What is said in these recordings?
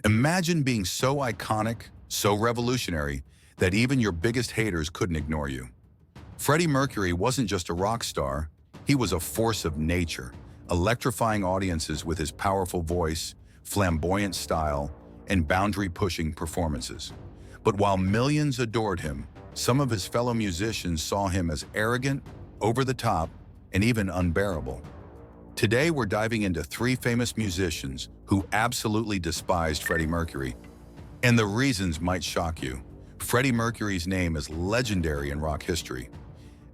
Imagine being so iconic, so revolutionary, that even your biggest haters couldn't ignore you. Freddie Mercury wasn't just a rock star, he was a force of nature, electrifying audiences with his powerful voice, flamboyant style, and boundary-pushing performances. But while millions adored him, some of his fellow musicians saw him as arrogant, over the top, and even unbearable. Today, we're diving into three famous musicians who absolutely despised Freddie Mercury. And the reasons might shock you. Freddie Mercury's name is legendary in rock history.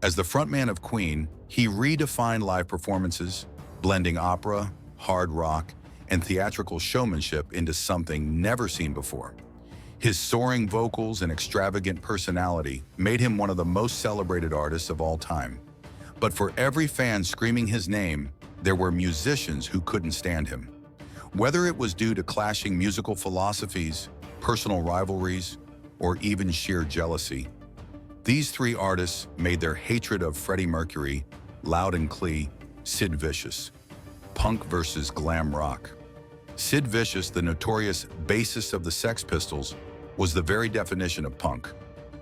As the frontman of Queen, he redefined live performances, blending opera, hard rock, and theatrical showmanship into something never seen before. His soaring vocals and extravagant personality made him one of the most celebrated artists of all time. But for every fan screaming his name, there were musicians who couldn't stand him. Whether it was due to clashing musical philosophies, personal rivalries, or even sheer jealousy, these three artists made their hatred of Freddie Mercury loud and clear. Sid Vicious. Punk versus glam rock. Sid Vicious, the notorious bassist of the Sex Pistols, was the very definition of punk.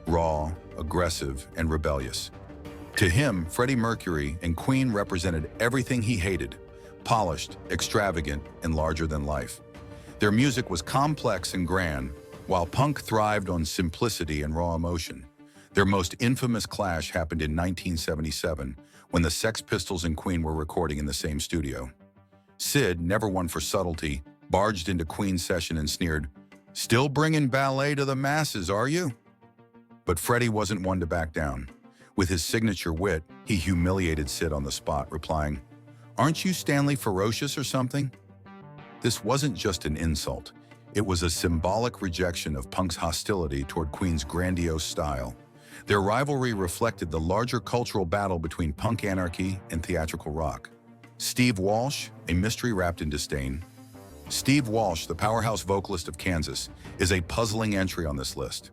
Raw, aggressive, and rebellious. To him, Freddie Mercury and Queen represented everything he hated: polished, extravagant, and larger than life. Their music was complex and grand, while punk thrived on simplicity and raw emotion. Their most infamous clash happened in 1977, when the Sex Pistols and Queen were recording in the same studio. Sid, never one for subtlety, barged into Queen's session and sneered, "Still bringing ballet to the masses, are you?" But Freddie wasn't one to back down. With his signature wit, he humiliated Sid on the spot, replying, "Aren't you Stanley Ferocious or something?" This wasn't just an insult. It was a symbolic rejection of punk's hostility toward Queen's grandiose style. Their rivalry reflected the larger cultural battle between punk anarchy and theatrical rock. Steve Walsh, a mystery wrapped in disdain. Steve Walsh, the powerhouse vocalist of Kansas, is a puzzling entry on this list.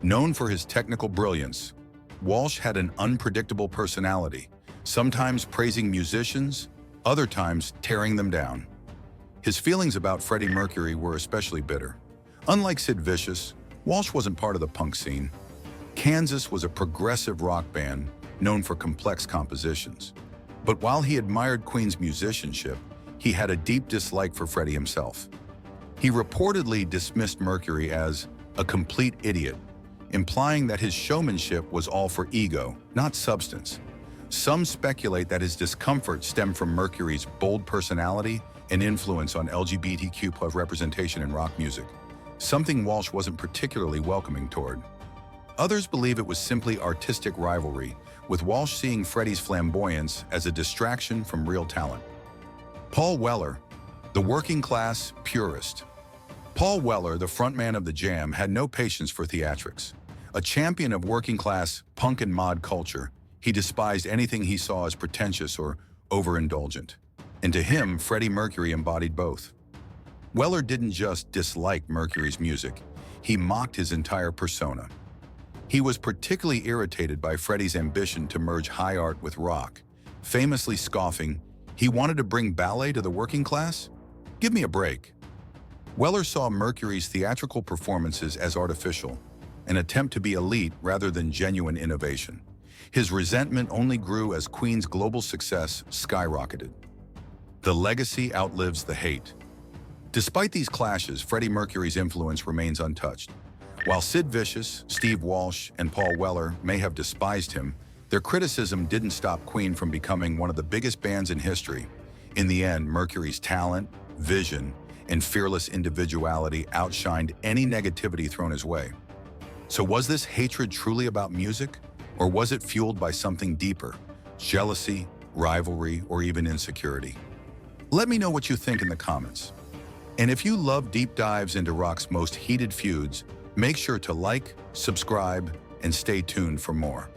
Known for his technical brilliance, Walsh had an unpredictable personality, sometimes praising musicians, other times tearing them down. His feelings about Freddie Mercury were especially bitter. Unlike Sid Vicious, Walsh wasn't part of the punk scene. Kansas was a progressive rock band known for complex compositions. But while he admired Queen's musicianship, he had a deep dislike for Freddie himself. He reportedly dismissed Mercury as a complete idiot, implying that his showmanship was all for ego, not substance. Some speculate that his discomfort stemmed from Mercury's bold personality and influence on LGBTQ+ representation in rock music, something Walsh wasn't particularly welcoming toward. Others believe it was simply artistic rivalry, with Walsh seeing Freddie's flamboyance as a distraction from real talent. Paul Weller, the working-class purist. Paul Weller, the frontman of The Jam, had no patience for theatrics. A champion of working-class punk and mod culture, he despised anything he saw as pretentious or overindulgent. And to him, Freddie Mercury embodied both. Weller didn't just dislike Mercury's music, he mocked his entire persona. He was particularly irritated by Freddie's ambition to merge high art with rock, famously scoffing, "He wanted to bring ballet to the working class? Give me a break." Weller saw Mercury's theatrical performances as artificial, an attempt to be elite rather than genuine innovation. His resentment only grew as Queen's global success skyrocketed. The legacy outlives the hate. Despite these clashes, Freddie Mercury's influence remains untouched. While Sid Vicious, Steve Walsh, and Paul Weller may have despised him, their criticism didn't stop Queen from becoming one of the biggest bands in history. In the end, Mercury's talent, vision, and fearless individuality outshined any negativity thrown his way. So was this hatred truly about music, or was it fueled by something deeper, jealousy, rivalry, or even insecurity? Let me know what you think in the comments. And if you love deep dives into rock's most heated feuds, make sure to like, subscribe, and stay tuned for more.